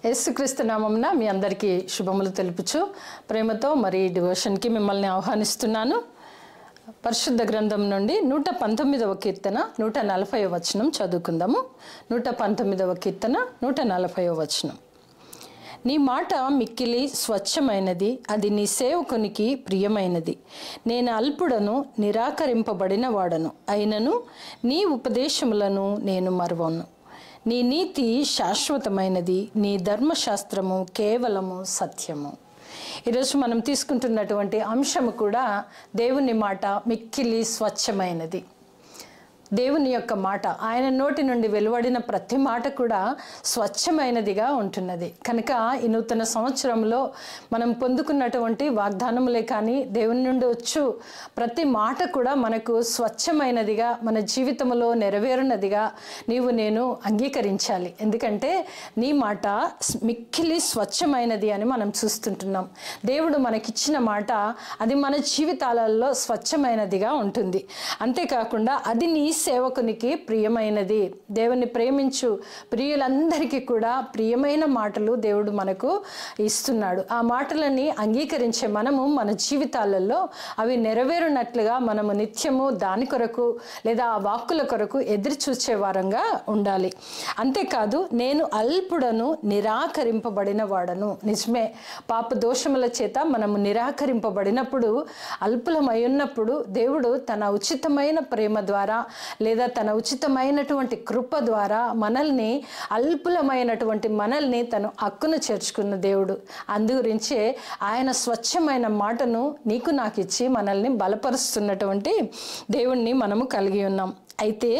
యేసుక్రీస్తు నామమున మీ అందరికీ శుభములు తెలుపుచు ప్రేమతో మరి డివోషన్కి మిమ్మల్ని ఆహ్వానిస్తున్నాను. పరిశుద్ధ గ్రంథం నుండి 119వ కీర్తన 140వ వచనం చదువుకుందాము. 119వ కీర్తన 140వ వచనం. నీ మాట మిక్కిలి స్వచ్ఛమైనది, అది నీ సేవకునికి ప్రియమైనది. నేను అల్పుడను, నిరాకరింపబడిన వాడను, అయినను నీ ఉపదేశములను నేను మరువను. నీ నీతి శాశ్వతమైనది, నీ ధర్మశాస్త్రము కేవలము సత్యము. ఈరోజు మనం తీసుకుంటున్నటువంటి అంశము కూడా దేవుని మాట మిక్కిలి స్వచ్ఛమైనది. దేవుని యొక్క మాట, ఆయన నోటి నుండి వెలువడిన ప్రతి మాట కూడా స్వచ్ఛమైనదిగా ఉంటున్నది. కనుక ఈ నూతన సంవత్సరంలో మనం పొందుకున్నటువంటి వాగ్దానములే కానీ దేవుని నుండి వచ్చు ప్రతి మాట కూడా మనకు స్వచ్ఛమైనదిగా, మన జీవితంలో నెరవేరునదిగా నీవు నేను అంగీకరించాలి. ఎందుకంటే నీ మాట మిక్కిలి స్వచ్ఛమైనది అని మనం చూస్తుంటున్నాం. దేవుడు మనకిచ్చిన మాట అది మన జీవితాలలో స్వచ్ఛమైనదిగా ఉంటుంది. అంతేకాకుండా అది నీ సేవకునికి ప్రియమైనది. దేవుని ప్రేమించు ప్రియులందరికీ కూడా ప్రియమైన మాటలు దేవుడు మనకు ఇస్తున్నాడు. ఆ మాటలని అంగీకరించే మనము మన జీవితాలలో అవి నెరవేరునట్లుగా మనము నిత్యము దాని కొరకు లేదా ఆ వాక్కుల కొరకు ఎదురు చూసే వారంగా ఉండాలి. అంతేకాదు, నేను అల్పుడను, నిరాకరింపబడిన వాడను. నిజమే, పాప దోషముల చేత మనము నిరాకరింపబడినప్పుడు, అల్పులమై ఉన్నప్పుడు దేవుడు తన ఉచితమైన ప్రేమ ద్వారా లేదా తన ఉచితమైనటువంటి కృప ద్వారా మనల్ని, అల్పులమైనటువంటి మనల్ని తను హక్కును చేర్చుకున్న దేవుడు. అందుగురించే ఆయన స్వచ్ఛమైన మాటను నీకు నాకు ఇచ్చి మనల్ని బలపరుస్తున్నటువంటి దేవుణ్ణి మనము కలిగి ఉన్నాం. అయితే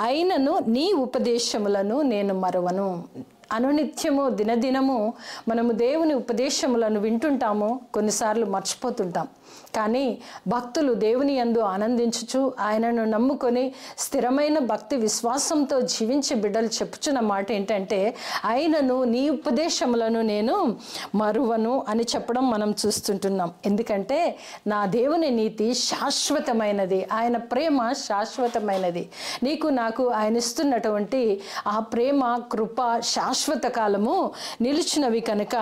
అయినను నీ ఉపదేశములను నేను మరువను. అనునిత్యము దినదినము మనము దేవుని ఉపదేశములను వింటుంటాము, కొన్నిసార్లు మర్చిపోతుంటాం. కానీ భక్తులు దేవుని యందు ఆనందించుచు ఆయనను నమ్ముకొని స్థిరమైన భక్తి విశ్వాసంతో జీవించే బిడ్డలు చెప్పుచున్న మాట ఏంటంటే, ఆయనను నీ ఉపదేశములను నేను మరువను అని చెప్పడం మనం చూస్తుంటున్నాం. ఎందుకంటే నా దేవుని నీతి శాశ్వతమైనది, ఆయన ప్రేమ శాశ్వతమైనది. నీకు నాకు ఆయన ఇస్తున్నటువంటి ఆ ప్రేమ కృప శాశ్వత కాలము నిలిచినవి కనుక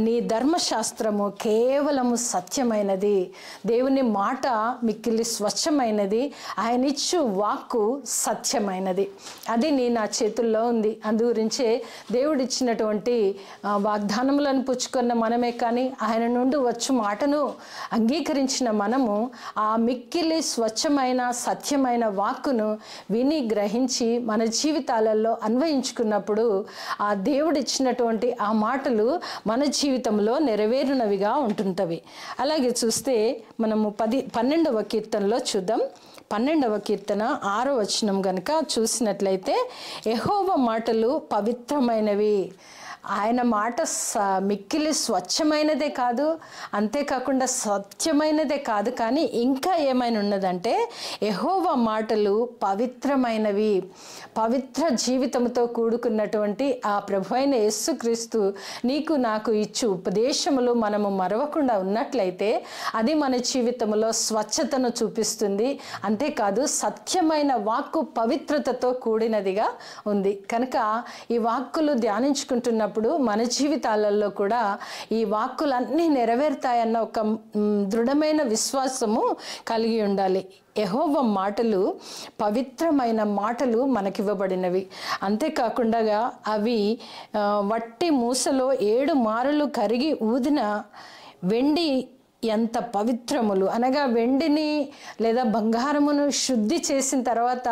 నీ ధర్మశాస్త్రము కేవలము సత్యమైనది. దేవుని మాట మిక్కిలి స్వచ్ఛమైనది, ఆయన ఇచ్చు వాక్కు సత్యమైనది. అది నా చేతుల్లో ఉంది. అందు గురించే దేవుడిచ్చినటువంటి వాగ్దానములను పుచ్చుకున్న మనమే కానీ ఆయన నుండి వచ్చు మాటను అంగీకరించిన మనము ఆ మిక్కిలి స్వచ్ఛమైన సత్యమైన వాక్కును విని గ్రహించి మన జీవితాలలో అన్వయించుకున్నప్పుడు ఆ దేవుడిచ్చినటువంటి ఆ మాటలు మన జీవితంలో నెరవేరునవిగా ఉంటుంటవి. అలాగే చూస్తే మనము 12వ కీర్తనలో చూద్దాం. 12వ కీర్తన 6వ వచనం గనుక చూసినట్లయితే, యెహోవా మాటలు పవిత్రమైనవి. ఆయన మాట మిక్కిలి స్వచ్ఛమైనదే కాదు, అంతేకాకుండా సత్యమైనదే కాదు, కానీ ఇంకా ఏమైనా ఉన్నదంటే యెహోవా మాటలు పవిత్రమైనవి. పవిత్ర జీవితంతో కూడుకున్నటువంటి ఆ ప్రభు అయిన యేసుక్రీస్తు నీకు నాకు ఇచ్చు ఉపదేశములు మనము మరవకుండా ఉన్నట్లయితే అది మన జీవితంలో స్వచ్ఛతను చూపిస్తుంది. అంతేకాదు సత్యమైన వాక్కు పవిత్రతతో కూడినదిగా ఉంది. కనుక ఈ వాక్కులు ధ్యానించుకుంటున్నప్పుడు మన జీవితాలలో కూడా ఈ వాక్కులన్నీ నెరవేరుతాయన్న ఒక దృఢమైన విశ్వాసము కలిగి ఉండాలి. యెహోవా మాటలు పవిత్రమైన మాటలు మనకివ్వబడినవి. అంతేకాకుండా అవి వట్టి మూసలో 7 మారులు కరిగి ఊదిన వెండి ఎంత పవిత్రములు. అనగా వెండిని లేదా బంగారమును శుద్ధి చేసిన తర్వాత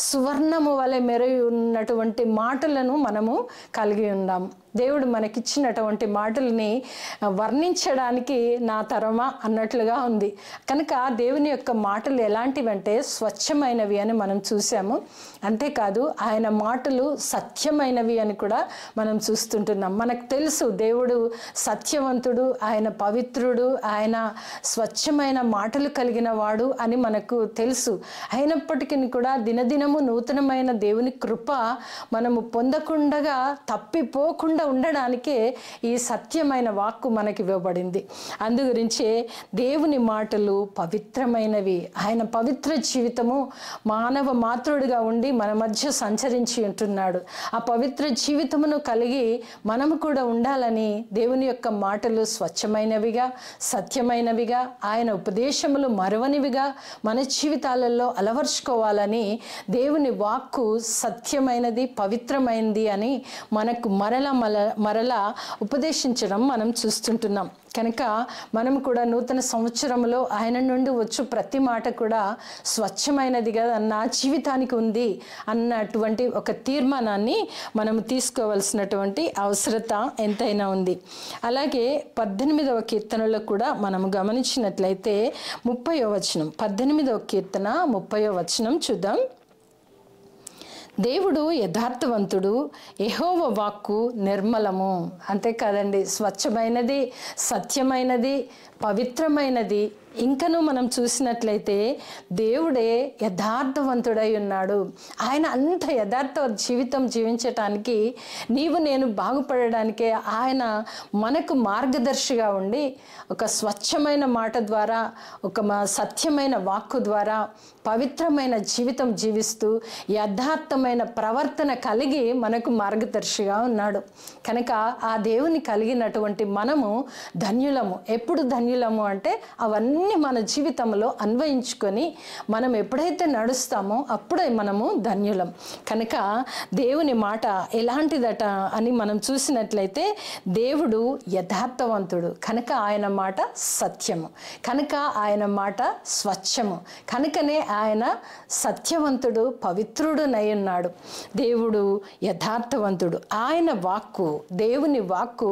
సువర్ణము వలె మెరుగు ఉన్నటువంటి మాటలను మనము కలిగి ఉన్నాము. దేవుడు మనకిచ్చినటువంటి మాటల్ని వర్ణించడానికి నా తరమా అన్నట్లుగా ఉంది. కనుక దేవుని యొక్క మాటలు ఎలాంటివంటే స్వచ్ఛమైనవి అని మనం చూసాము. అంతేకాదు ఆయన మాటలు సత్యమైనవి అని కూడా మనం చూస్తుంటున్నాం. మనకు తెలుసు దేవుడు సత్యవంతుడు, ఆయన పవిత్రుడు, ఆయన స్వచ్ఛమైన మాటలు కలిగిన వాడు అని మనకు తెలుసు. అయినప్పటికీ కూడా దినదినము నూతనమైన దేవుని కృప మనము పొందకుండా తప్పిపోకుండా తప్పకుండా ఉండడానికే ఈ సత్యమైన వాక్కు మనకి ఇవ్వబడింది. అందు గురించే దేవుని మాటలు పవిత్రమైనవి. ఆయన పవిత్ర జీవితము మానవ మాతృడిగా ఉండి మన మధ్య సంచరించి ఉంటున్నాడు. ఆ పవిత్ర జీవితమును కలిగి మనము కూడా ఉండాలని దేవుని యొక్క మాటలు స్వచ్ఛమైనవిగా, సత్యమైనవిగా, ఆయన ఉపదేశములు మరవనివిగా మన జీవితాలలో అలవర్చుకోవాలని దేవుని వాక్కు సత్యమైనది, పవిత్రమైనది అని మనకు మరలా ఉపదేశించడం మనం చూస్తుంటున్నాం. కనుక మనం కూడా నూతన సంవత్సరంలో ఆయన నుండి వచ్చు ప్రతి మాట కూడా స్వచ్ఛమైనదిగా నా జీవితానికి ఉంది అన్నటువంటి ఒక తీర్మానాన్ని మనం తీసుకోవాల్సినటువంటి అవసరత ఎంతైనా ఉంది. అలాగే 18వ కీర్తనలో కూడా మనం గమనించినట్లయితే 30వ వచనం, 18వ కీర్తన 30వ వచనం చూద్దాం. దేవుడు యథార్థవంతుడు, యెహోవా వాక్కు నిర్మలము. అంతేకాదండి, స్వచ్ఛమైనది, సత్యమైనది, పవిత్రమైనది. ఇంకనూ మనం చూసినట్లయితే దేవుడే యథార్థవంతుడై ఉన్నాడు. ఆయన అంత యథార్థ జీవితం జీవించటానికి, నీవు నేను బాగుపడడానికే ఆయన మనకు మార్గదర్శిగా ఉండి ఒక స్వచ్ఛమైన మాట ద్వారా, ఒక సత్యమైన వాక్కు ద్వారా పవిత్రమైన జీవితం జీవిస్తూ యథార్థమైన ప్రవర్తన కలిగి మనకు మార్గదర్శిగా ఉన్నాడు. కనుక ఆ దేవుని కలిగినటువంటి మనము ధన్యులము. ఎప్పుడు ధన్యులము అంటే అవన్నీ మన జీవితంలో అన్వయించుకొని మనం ఎప్పుడైతే నడుస్తామో అప్పుడే మనము ధన్యులం. కనుక దేవుని మాట ఎలాంటిదట అని మనం చూసినట్లయితే దేవుడు యథార్థవంతుడు, కనుక ఆయన మాట సత్యము, కనుక ఆయన మాట స్వచ్ఛము, కనుకనే ఆయన సత్యవంతుడు, పవిత్రుడునై ఉన్నాడు. దేవుడు యథార్థవంతుడు. ఆయన వాక్కు, దేవుని వాక్కు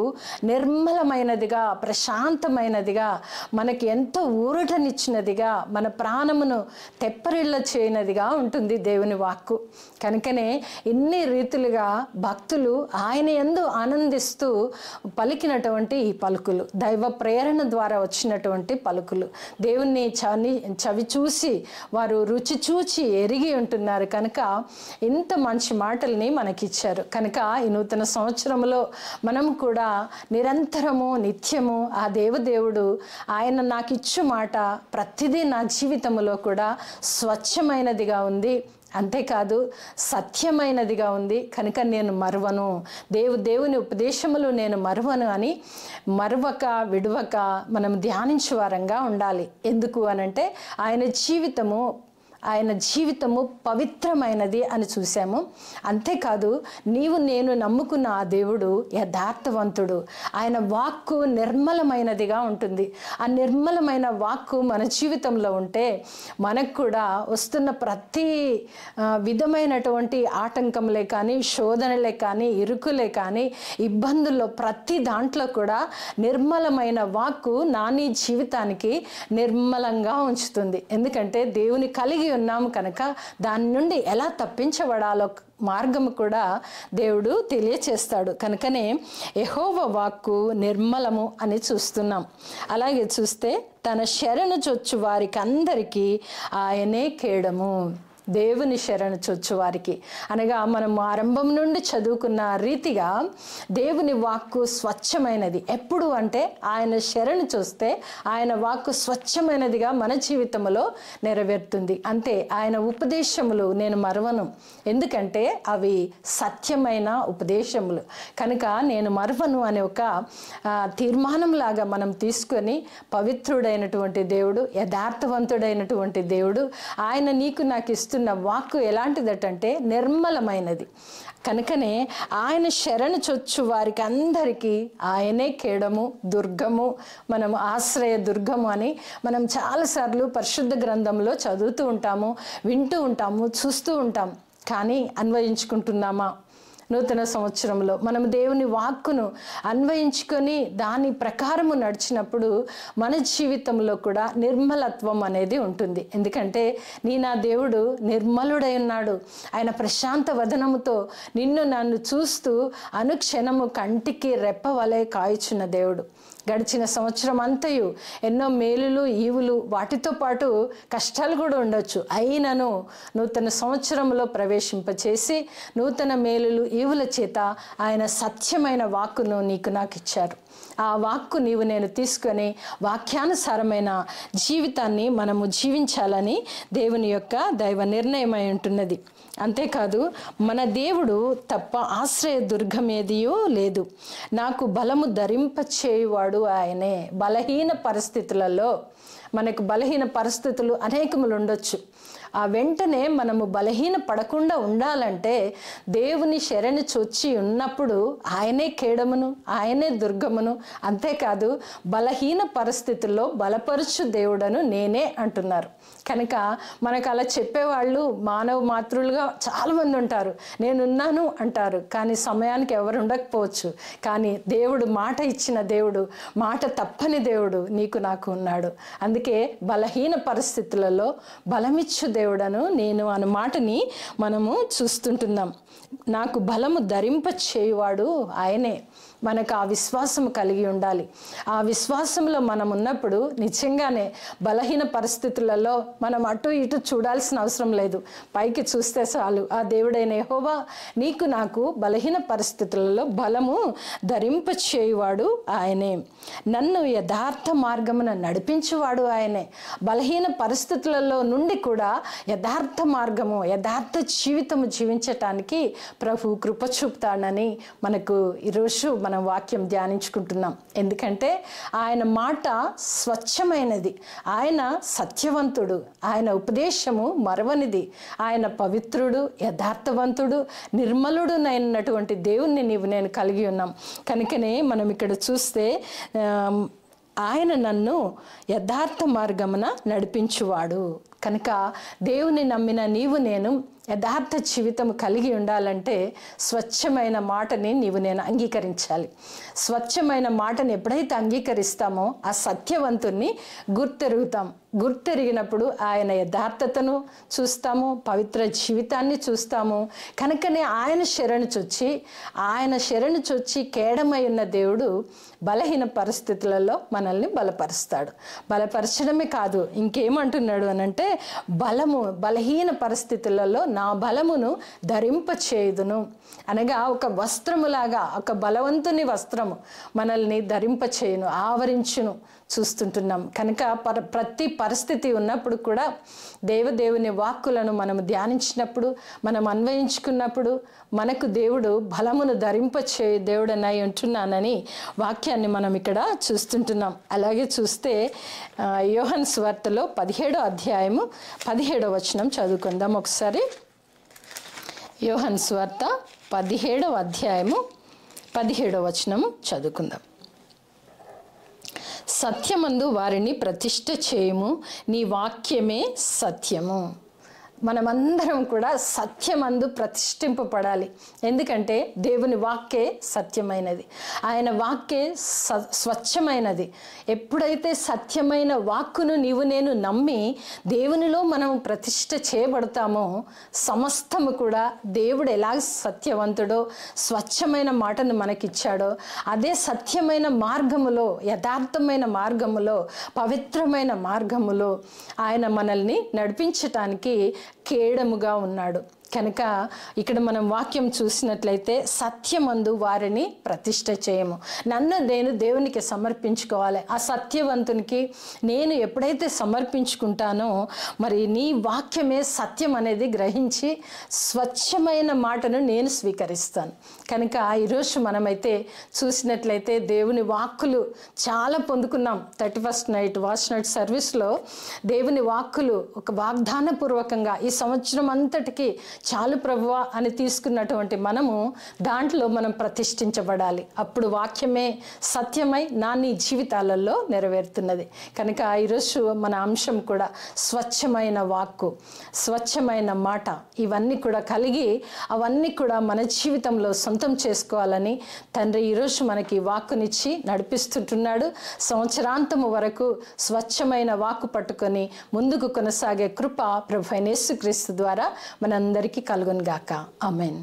నిర్మలమైనదిగా, ప్రశాంతమైనదిగా, మనకి ఎంతో ఊరటనిచ్చినదిగా, మన ప్రాణమును తెప్పరిల్ల చేయనదిగా ఉంటుంది దేవుని వాక్కు. కనుకనే ఇన్ని రీతులుగా భక్తులు ఆయన యందు ఆనందిస్తూ పలికినటువంటి ఈ పలుకులు, దైవ ప్రేరణ ద్వారా వచ్చినటువంటి పలుకులు, దేవుణ్ణి చవి చూసి వారు రుచి చూచి ఎరిగి ఉంటున్నారు. కనుక ఇంత మంచి మాటల్ని మనకిచ్చారు. కనుక ఈ నూతన సంవత్సరంలో మనం కూడా నిరంతరము నిత్యము ఆ దేవదేవుడు ఆయన నాకు ఇచ్చు మాట ప్రతిదీ నా జీవితంలో కూడా స్వచ్ఛమైనదిగా ఉంది, అంతేకాదు సత్యమైనదిగా ఉంది, కనుక నేను మరువను, దేవుని ఉపదేశములు నేను మరువను అని మరువక విడువక మనం ధ్యానించేవారంగా ఉండాలి. ఎందుకు అనంటే ఆయన జీవితము పవిత్రమైనది అని చూసాము. అంతేకాదు నీవు నేను నమ్ముకున్న ఆ దేవుడు యథార్థవంతుడు. ఆయన వాక్కు నిర్మలమైనదిగా ఉంటుంది. ఆ నిర్మలమైన వాక్కు మన జీవితంలో ఉంటే మనకు కూడా వస్తున్న ప్రతి విధమైనటువంటి ఆటంకంలే కానీ, శోధనలే కానీ, ఇరుకులే కానీ, ఇబ్బందుల్లో ప్రతి దాంట్లో కూడా నిర్మలమైన వాక్కు నీ జీవితానికి నిర్మలంగా ఉంచుతుంది. ఎందుకంటే దేవుని కలిగి ఉన్నాము కనుక దాని నుండి ఎలా తప్పించబడాలో మార్గము కూడా దేవుడు తెలియచేస్తాడు. కనుకనే యెహోవా వాక్కు నిర్మలము అని చూస్తున్నాం. అలాగే చూస్తే తన శరణు చొచ్చు వారికి అందరికీ ఆయనే కేడము. దేవుని శరణు చొచ్చు వారికి అనగా మనం ఆరంభం నుండి చదువుకున్న రీతిగా దేవుని వాక్కు స్వచ్ఛమైనది. ఎప్పుడు అంటే ఆయన శరణు చూస్తే ఆయన వాక్కు స్వచ్ఛమైనదిగా మన జీవితంలో నెరవేరుతుంది. అంతే, ఆయన ఉపదేశములు నేను మరవను, ఎందుకంటే అవి సత్యమైన ఉపదేశములు. కనుక నేను మరవను అనే ఒక తీర్మానంలాగా మనం తీసుకొని పవిత్రుడైనటువంటి దేవుడు, యథార్థవంతుడైనటువంటి దేవుడు, ఆయన నీకు నాకు ఇస్తున్న వాక్కు ఎలాంటిదటంటే నిర్మలమైనది. కనుకనే ఆయన శరణు చొచ్చు వారికి అందరికీ ఆయనే కేడము, దుర్గము, మనం ఆశ్రయ దుర్గము అని మనం చాలాసార్లు పరిశుద్ధ గ్రంథంలో చదువుతూ ఉంటాము, వింటూ ఉంటాము, చూస్తూ ఉంటాం. కానీ అన్వయించుకుంటున్నామా? నూతన సంవత్సరంలో మనం దేవుని వాక్కును అన్వయించుకొని దాని ప్రకారము నడిచినప్పుడు మన జీవితంలో కూడా నిర్మలత్వం అనేది ఉంటుంది. ఎందుకంటే నా దేవుడు నిర్మలుడై ఉన్నాడు. ఆయన ప్రశాంత వదనముతో నిన్ను నన్ను చూస్తూ అనుక్షణము కంటికి రెప్పవలే కాయుచున్న దేవుడు. గడిచిన సంవత్సరం అంతయు ఎన్నో మేలులు ఈవులు వాటితో పాటు కష్టాలు కూడా ఉండొచ్చు. అయినను నూతన సంవత్సరంలో ప్రవేశింపచేసి నూతన మేలులు ఈవుల చేత ఆయన సత్యమైన వాక్కును నీకు నాకు ఇచ్చారు. ఆ వాక్కు నీవు నేను తీసుకొని వాక్యానుసారమైన జీవితాన్ని మనము జీవించాలని దేవుని యొక్క దైవ నిర్ణయమై ఉంటున్నది. అంతేకాదు మన దేవుడు తప్ప ఆశ్రయ దుర్గమేదియో లేదు. నాకు బలము ధరింపచేయువాడు ఆయనే. బలహీన పరిస్థితులలో మనకు బలహీన పరిస్థితులు అనేకములు ఉండొచ్చు. ఆ వెంటనే మనము బలహీన పడకుండా ఉండాలంటే దేవుని శరణు చొచ్చి ఉన్నప్పుడు ఆయనే కేడమును, ఆయనే దుర్గమును. అంతేకాదు బలహీన పరిస్థితుల్లో బలపరుచు దేవుడను నేనే అంటున్నారు. కనుక మనకు అలా చెప్పేవాళ్ళు మానవ మాతృలుగా చాలామంది ఉంటారు. నేనున్నాను అంటారు, కానీ సమయానికి ఎవరు ఉండకపోవచ్చు. కానీ దేవుడు మాట ఇచ్చిన దేవుడు, మాట తప్పని దేవుడు నీకు నాకు ఉన్నాడు. అందుకే బలహీన పరిస్థితులలో బలమిచ్చు దేవుడను నేను అన్న మాటని మనము చూస్తుంటున్నాం. నాకు బలము ధరింప చేయువాడు ఆయనే. మనకు ఆ విశ్వాసము కలిగి ఉండాలి. ఆ విశ్వాసంలో మనం ఉన్నప్పుడు నిజంగానే బలహీన పరిస్థితులలో మనం అటు ఇటు చూడాల్సిన అవసరం లేదు. పైకి చూస్తే చాలు, ఆ దేవుడైన యెహోవా నీకు నాకు బలహీన పరిస్థితులలో బలము ధరింప చేయువాడు ఆయనే. నన్ను యథార్థ మార్గమున నడిపించువాడు ఆయనే. బలహీన పరిస్థితులలో నుండి కూడా యథార్థ మార్గము, యథార్థ జీవితము జీవించటానికి ప్రభు కృప చూపుతాడని మనకు ఈరోజు మనం వాక్యం ధ్యానించుకుంటున్నాం. ఎందుకంటే ఆయన మాట స్వచ్ఛమైనది, ఆయన సత్యవంతుడు, ఆయన ఉపదేశము మరవనిది, ఆయన పవిత్రుడు, యథార్థవంతుడు, నిర్మలుడునైనటువంటి దేవుణ్ణి నీవు నేను కలిగి ఉన్నాం. కనుకనే మనం ఇక్కడ చూస్తే ఆయన నన్ను యథార్థ మార్గమున నడిపించువాడు. కనుక దేవుని నమ్మిన నీవు నేను యథార్థ జీవితం కలిగి ఉండాలంటే స్వచ్ఛమైన మాటని నీవు నేను అంగీకరించాలి. స్వచ్ఛమైన మాటని ఎప్పుడైతే అంగీకరిస్తామో ఆ సత్యవంతుణ్ణి గుర్తెరుగుతాం. గుర్తెరిగినప్పుడు ఆయన యథార్థతను చూస్తాము, పవిత్ర జీవితాన్ని చూస్తాము. కనుకనే ఆయన శరణు చొచ్చి కేడమై ఉన్న దేవుడు బలహీన పరిస్థితులలో మనల్ని బలపరుస్తాడు. బలపరచడమే కాదు, ఇంకేమంటున్నాడు అనంటే బలహీన పరిస్థితులలో నా బలమును ధరింప చేయుదును. అనగా ఒక వస్త్రములాగా, ఒక బలవంతుని వస్త్రము మనల్ని ధరింప చేయును, ఆవరించును చూస్తుంటున్నాం. కనుక ప్రతి పరిస్థితి ఉన్నప్పుడు కూడా దేవుని వాక్కులను మనం ధ్యానించినప్పుడు, మనం అన్వయించుకున్నప్పుడు మనకు దేవుడు బలమును ధరింపచే దేవుడనై ఉంటున్నానని వాక్యాన్ని మనం ఇక్కడ చూస్తుంటున్నాం. అలాగే చూస్తే యోహాను సువార్తలో 17వ అధ్యాయము 17వ వచనం చదువుకుందాం ఒకసారి. యోహాను సువార్త 17వ అధ్యాయము 17వ వచనము చదువుకుందాం. సత్యమందు వారిని ప్రతిష్ఠ చేయుము, నీ వాక్యమే సత్యము. మనమందరం కూడా సత్యమందు ప్రతిష్ఠింపబడాలి. ఎందుకంటే దేవుని వాక్యే సత్యమైనది, ఆయన వాక్యే స్వచ్ఛమైనది. ఎప్పుడైతే సత్యమైన వాక్కును నీవు నేను నమ్మి దేవునిలో మనం ప్రతిష్ఠ చేయబడతామో సమస్తము కూడా దేవుడు ఎలా సత్యవంతుడో స్వచ్ఛమైన మాటను మనకిచ్చాడో అదే సత్యమైన మార్గములో, యథార్థమైన మార్గములో, పవిత్రమైన మార్గములో ఆయన మనల్ని నడిపించటానికి కేడముగా ఉన్నాడు. కనుక ఇక్కడ మనం వాక్యం చూసినట్లయితే సత్యమందు వారిని ప్రతిష్ఠ చేయము. నన్ను నేను దేవునికి సమర్పించుకోవాలి. ఆ సత్యవంతునికి నేను ఎప్పుడైతే సమర్పించుకుంటానో మరి నీ వాక్యమే సత్యం అనేది గ్రహించి స్వచ్ఛమైన మాటను నేను స్వీకరిస్తాను. కనుక ఈరోజు మనమైతే చూసినట్లయితే దేవుని వాక్కులు చాలా పొందుకున్నాం. 31st నైట్ వాచ్ నైట్ సర్వీస్లో దేవుని వాక్కులు ఒక వాగ్దానపూర్వకంగా ఈ సంవత్సరం అంతటికి చాలు ప్రభువా అని తీసుకున్నటువంటి మనము దాంట్లో మనం ప్రతిష్ఠించబడాలి. అప్పుడు వాక్యమే సత్యమై నీ జీవితాలలో నెరవేరుతున్నది. కనుక ఈరోజు మన అంశం కూడా స్వచ్ఛమైన వాక్కు, స్వచ్ఛమైన మాట, ఇవన్నీ కూడా కలిగి అవన్నీ కూడా మన జీవితంలో సొంతం చేసుకోవాలని తండ్రి ఈరోజు మనకి వాక్కునిచ్చి నడిపిస్తుంటున్నాడు. సంవత్సరాంతము వరకు స్వచ్ఛమైన వాక్కు పట్టుకొని ముందుకు కొనసాగే కృప ప్రభువైన యేసుక్రీస్తు ద్వారా మనందరికీ కలుగును గాక. ఆమేన్.